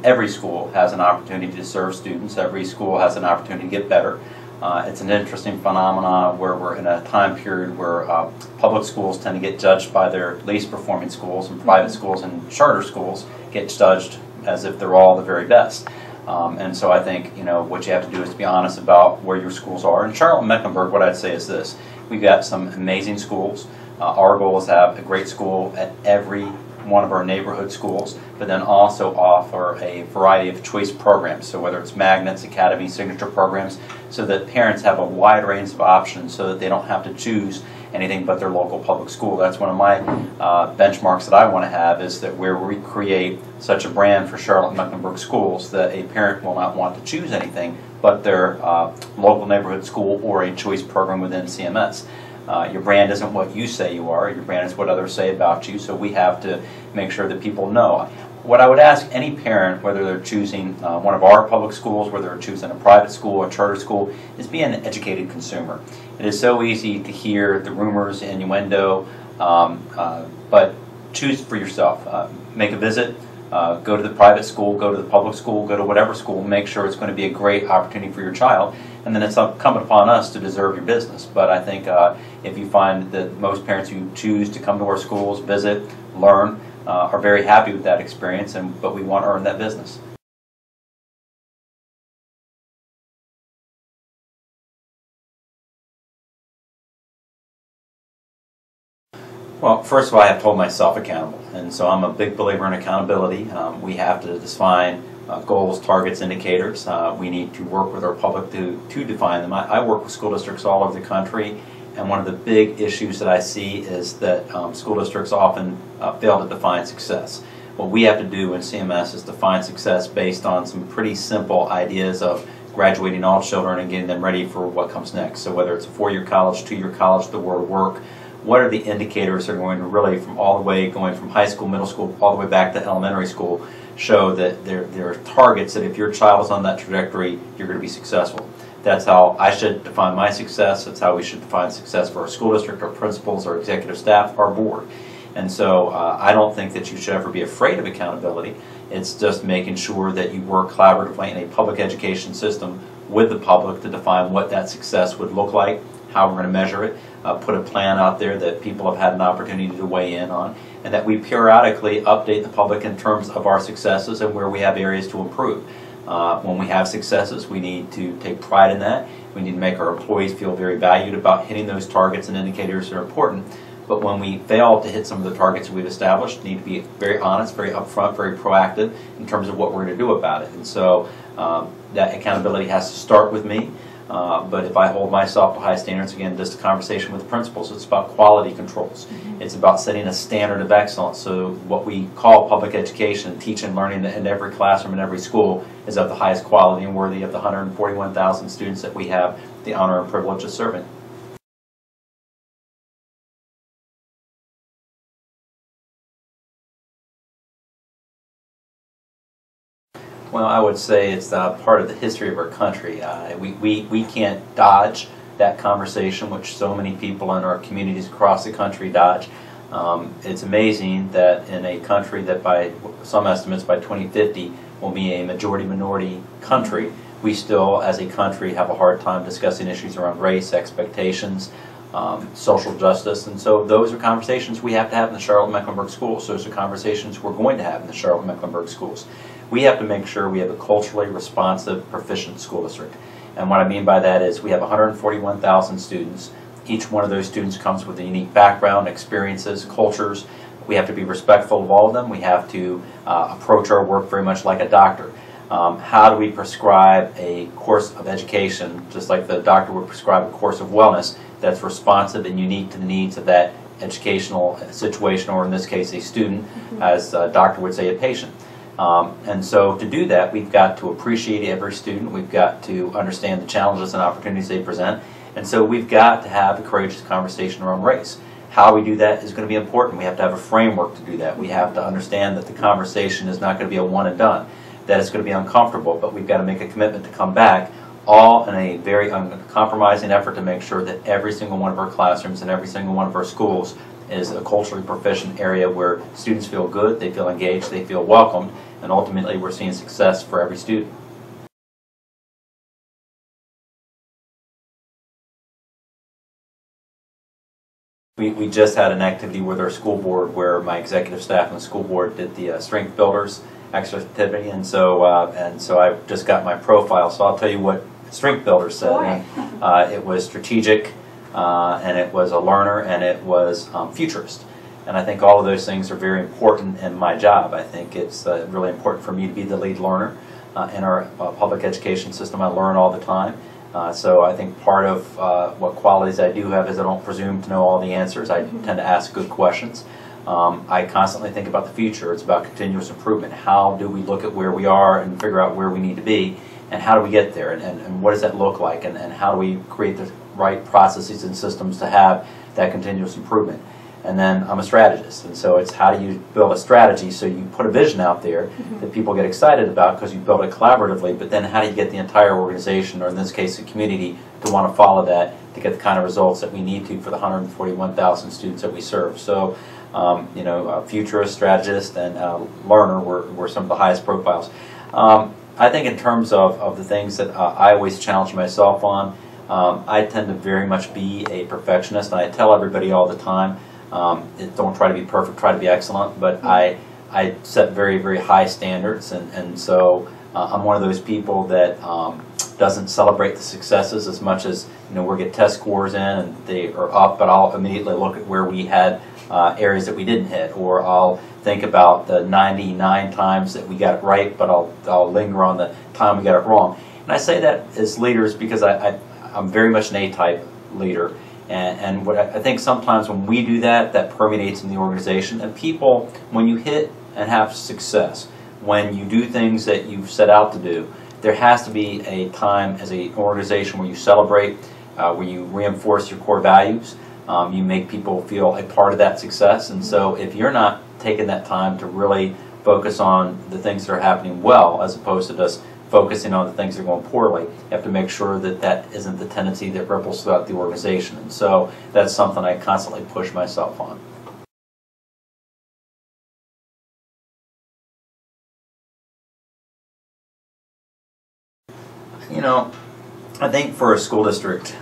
Every school has an opportunity to serve students. Every school has an opportunity to get better. It's an interesting phenomenon where we're in a time period where public schools tend to get judged by their least performing schools, and private schools and charter schools get judged as if they're all the very best. And so I think, what you have to do is to be honest about where your schools are. In Charlotte-Mecklenburg, what I'd say is this: we've got some amazing schools. Our goal is to have a great school at every one of our neighborhood schools, but then also offer a variety of choice programs. So whether it's magnets, academy, signature programs, so that parents have a wide range of options so that they don't have to choose anything but their local public school. That's one of my benchmarks that I want to have, is that where we create such a brand for Charlotte-Mecklenburg schools that a parent will not want to choose anything but their local neighborhood school or a choice program within CMS. Your brand isn't what you say you are, your brand is what others say about you, so we have to make sure that people know. What I would ask any parent, whether they're choosing one of our public schools, whether they're choosing a private school or charter school, is be an educated consumer. It is so easy to hear the rumors, innuendo, but choose for yourself. Make a visit, go to the private school, go to the public school, go to whatever school, make sure it's going to be a great opportunity for your child, and then it's incumbent upon us to deserve your business. But I think if you find that most parents who choose to come to our schools, visit, learn, are very happy with that experience, but we want to earn that business. Well, first of all, I have to hold myself accountable, and so I'm a big believer in accountability. We have to define goals, targets, indicators. We need to work with our public to define them. I work with school districts all over the country, and one of the big issues that I see is that school districts often fail to define success. What we have to do in CMS is define success based on some pretty simple ideas of graduating all children and getting them ready for what comes next. So whether it's a 4-year college, 2-year college, the world of work, what are the indicators that are going to really, from all the way, going from high school, middle school, all the way back to elementary school, show that there are targets that if your child is on that trajectory, you're going to be successful. That's how I should define my success. That's how we should define success for our school district, our principals, our executive staff, our board. And so I don't think that you should ever be afraid of accountability. It's just making sure that you work collaboratively in a public education system with the public to define what that success would look like, how we're going to measure it, put a plan out there that people have had an opportunity to weigh in on, and that we periodically update the public in terms of our successes and where we have areas to improve. When we have successes, we need to take pride in that. We need to make our employees feel very valued about hitting those targets and indicators that are important. But when we fail to hit some of the targets we've established, need to be very honest, very upfront, very proactive in terms of what we're going to do about it. And so that accountability has to start with me. But if I hold myself to high standards, again, just a conversation with the principals, it's about quality controls. It's about setting a standard of excellence. So what we call public education, teaching and learning in every classroom, in every school, is of the highest quality and worthy of the 141,000 students that we have the honor and privilege of serving. Well, I would say it's part of the history of our country. We can't dodge that conversation, which so many people in our communities across the country dodge. It's amazing that in a country that by some estimates by 2050 will be a majority-minority country, we still as a country have a hard time discussing issues around race, expectations, social justice, and so those are conversations we have to have in the Charlotte-Mecklenburg schools. Those are conversations we're going to have in the Charlotte-Mecklenburg schools. We have to make sure we have a culturally responsive, proficient school district. And what I mean by that is we have 141,000 students. Each one of those students comes with a unique background, experiences, cultures. We have to be respectful of all of them. We have to approach our work very much like a doctor. How do we prescribe a course of education, just like the doctor would prescribe a course of wellness, that's responsive and unique to the needs of that educational situation, or in this case a student, as a doctor would say a patient. And so to do that, we've got to appreciate every student, we've got to understand the challenges and opportunities they present, and so we've got to have a courageous conversation around race. How we do that is going to be important. We have to have a framework to do that. We have to understand that the conversation is not going to be a one and done, that it's going to be uncomfortable, but we've got to make a commitment to come back, all in a very uncompromising effort to make sure that every single one of our classrooms and every single one of our schools is a culturally proficient area where students feel good, they feel engaged, they feel welcomed, and ultimately we're seeing success for every student. We just had an activity with our school board where my executive staff and the school board did the Strength Builders activity, and so I just got my profile, so I'll tell you what Strength Builders said. It was strategic, and it was a learner, and it was futurist. And I think all of those things are very important in my job. I think it's really important for me to be the lead learner in our public education system. I learn all the time. So I think part of what qualities I do have is I don't presume to know all the answers. I tend to ask good questions. I constantly think about the future. It's about continuous improvement. How do we look at where we are and figure out where we need to be, and how do we get there, and what does that look like, and how do we create the right processes and systems to have that continuous improvement. And then I'm a strategist, and so it's how do you build a strategy so you put a vision out there that people get excited about because you build it collaboratively, but then how do you get the entire organization, or in this case the community, to want to follow that to get the kind of results that we need to for the 141,000 students that we serve. So you know, futurist, strategist, and learner were some of the highest profiles. I think in terms of the things that I always challenge myself on, I tend to very much be a perfectionist, and I tell everybody all the time, don't try to be perfect, try to be excellent, but I set very, very high standards, and so I'm one of those people that doesn't celebrate the successes as much as, you know, we'll get test scores in and they are up, but I'll immediately look at where we had areas that we didn't hit, or I'll think about the 99 times that we got it right, but I'll linger on the time we got it wrong. And I say that as leaders because I'm very much an A-type leader. And what I think sometimes when we do that, that permeates in the organization. And people, when you hit and have success, when you do things that you've set out to do, there has to be a time as an organization where you celebrate, where you reinforce your core values, you make people feel a part of that success. And so if you're not taking that time to really focus on the things that are happening well, as opposed to just focusing on the things that are going poorly, you have to make sure that that isn't the tendency that ripples throughout the organization. And so that's something I constantly push myself on. You know, I think for a school district,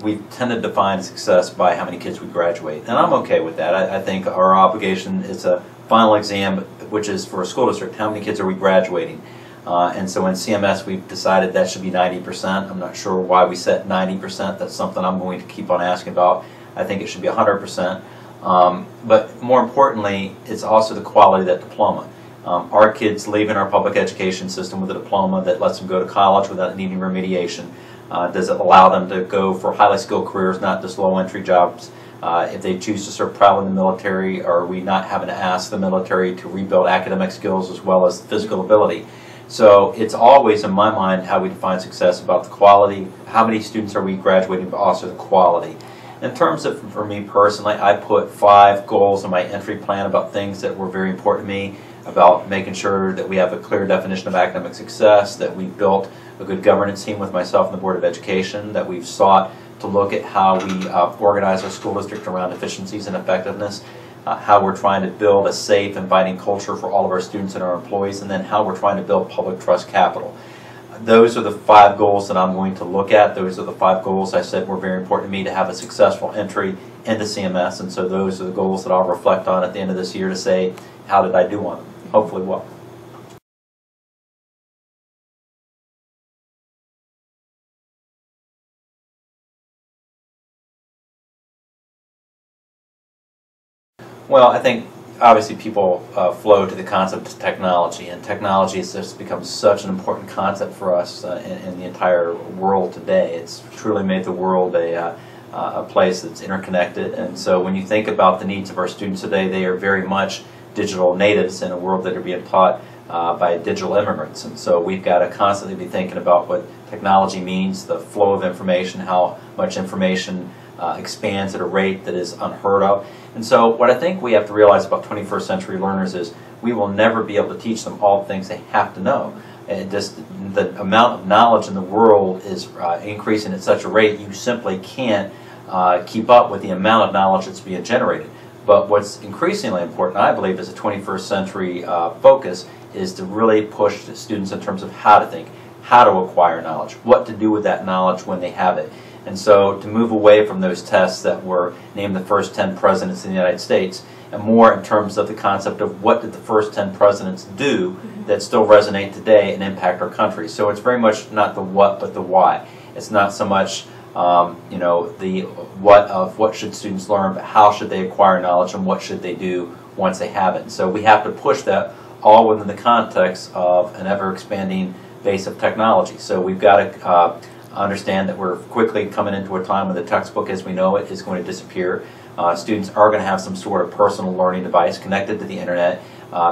we tend to define success by how many kids we graduate. And I'm okay with that. I think our obligation is a final exam, which is for a school district, how many kids are we graduating? And so in CMS we've decided that should be 90%. I'm not sure why we set 90%. That's something I'm going to keep on asking about. I think it should be 100%. But more importantly, it's also the quality of that diploma. Our kids leaving our public education system with a diploma that lets them go to college without needing remediation. Does it allow them to go for highly skilled careers, not just low entry jobs? If they choose to serve proudly in the military, are we not having to ask the military to rebuild academic skills as well as physical ability? So it's always, in my mind, how we define success about the quality, how many students are we graduating, but also the quality. In terms of, for me personally, I put 5 goals in my entry plan about things that were very important to me, about making sure that we have a clear definition of academic success, that we've built a good governance team with myself and the Board of Education, that we've sought to look at how we organize our school district around efficiencies and effectiveness, how we're trying to build a safe, inviting culture for all of our students and our employees, and then how we're trying to build public trust capital. Those are the 5 goals that I'm going to look at. Those are the 5 goals I said were very important to me to have a successful entry into CMS, and so those are the goals that I'll reflect on at the end of this year to say, how did I do on them? Hopefully well. Well, I think obviously people flow to the concept of technology, and technology has just become such an important concept for us in the entire world today. It's truly made the world a place that's interconnected, and so when you think about the needs of our students today, they are very much digital natives in a world that are being taught by digital immigrants, and so we've got to constantly be thinking about what technology means, the flow of information, how much information expands at a rate that is unheard of. And so what I think we have to realize about 21st century learners is we will never be able to teach them all the things they have to know. And just the amount of knowledge in the world is increasing at such a rate you simply can't keep up with the amount of knowledge that's being generated. But what's increasingly important, I believe, as a 21st century focus, is to really push the students in terms of how to think, how to acquire knowledge, what to do with that knowledge when they have it. And so to move away from those tests that were named the first 10 presidents in the United States, and more in terms of the concept of what did the first 10 presidents do that still resonate today and impact our country. So it's very much not the what, but the why. It's not so much the what of what should students learn, but how should they acquire knowledge and what should they do once they have it. So we have to push that all within the context of an ever-expanding base of technology. So we've got to understand that we're quickly coming into a time when the textbook as we know it is going to disappear. Students are going to have some sort of personal learning device connected to the internet,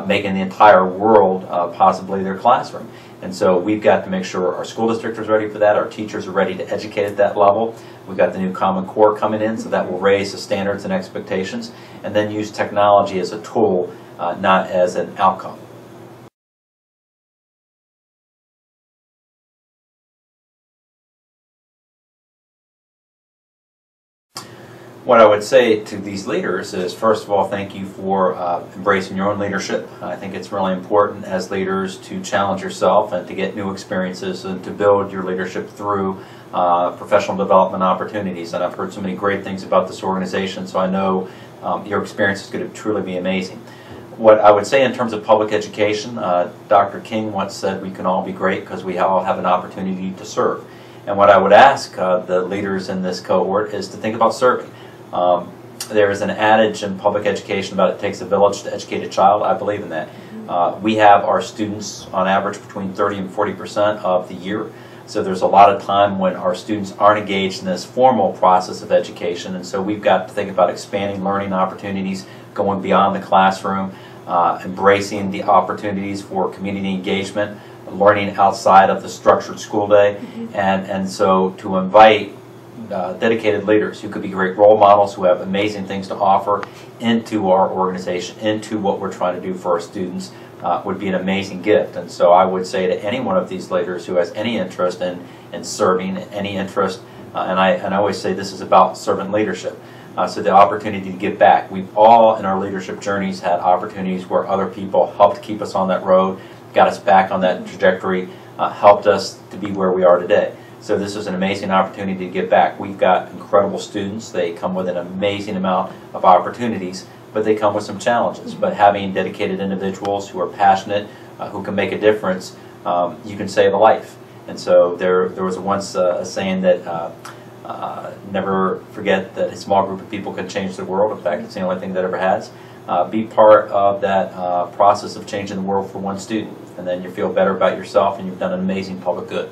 making the entire world possibly their classroom. And so we've got to make sure our school district is ready for that, our teachers are ready to educate at that level. We've got the new Common Core coming in, so that will raise the standards and expectations, and then use technology as a tool, not as an outcome. What I would say to these leaders is, first of all, thank you for embracing your own leadership. I think it's really important as leaders to challenge yourself and to get new experiences and to build your leadership through professional development opportunities. And I've heard so many great things about this organization, so I know your experience is going to truly be amazing. What I would say in terms of public education, Dr. King once said we can all be great because we all have an opportunity to serve. And what I would ask the leaders in this cohort is to think about serving. There is an adage in public education about it takes a village to educate a child. I believe in that. We have our students on average between 30 and 40% of the year. So there's a lot of time when our students aren't engaged in this formal process of education. And so we've got to think about expanding learning opportunities, going beyond the classroom, embracing the opportunities for community engagement, learning outside of the structured school day. And so to invite dedicated leaders who could be great role models, who have amazing things to offer into our organization, into what we're trying to do for our students, would be an amazing gift. And so I would say to any one of these leaders who has any interest in serving, any interest, and I always say this is about servant leadership, so the opportunity to give back. We've all in our leadership journeys had opportunities where other people helped keep us on that road, got us back on that trajectory, helped us to be where we are today. So this is an amazing opportunity to give back. We've got incredible students. They come with an amazing amount of opportunities, but they come with some challenges. But having dedicated individuals who are passionate, who can make a difference, you can save a life. And so there was once a saying that never forget that a small group of people can change the world. In fact, it's the only thing that ever has. Be part of that process of changing the world for one student, and then you feel better about yourself and you've done an amazing public good.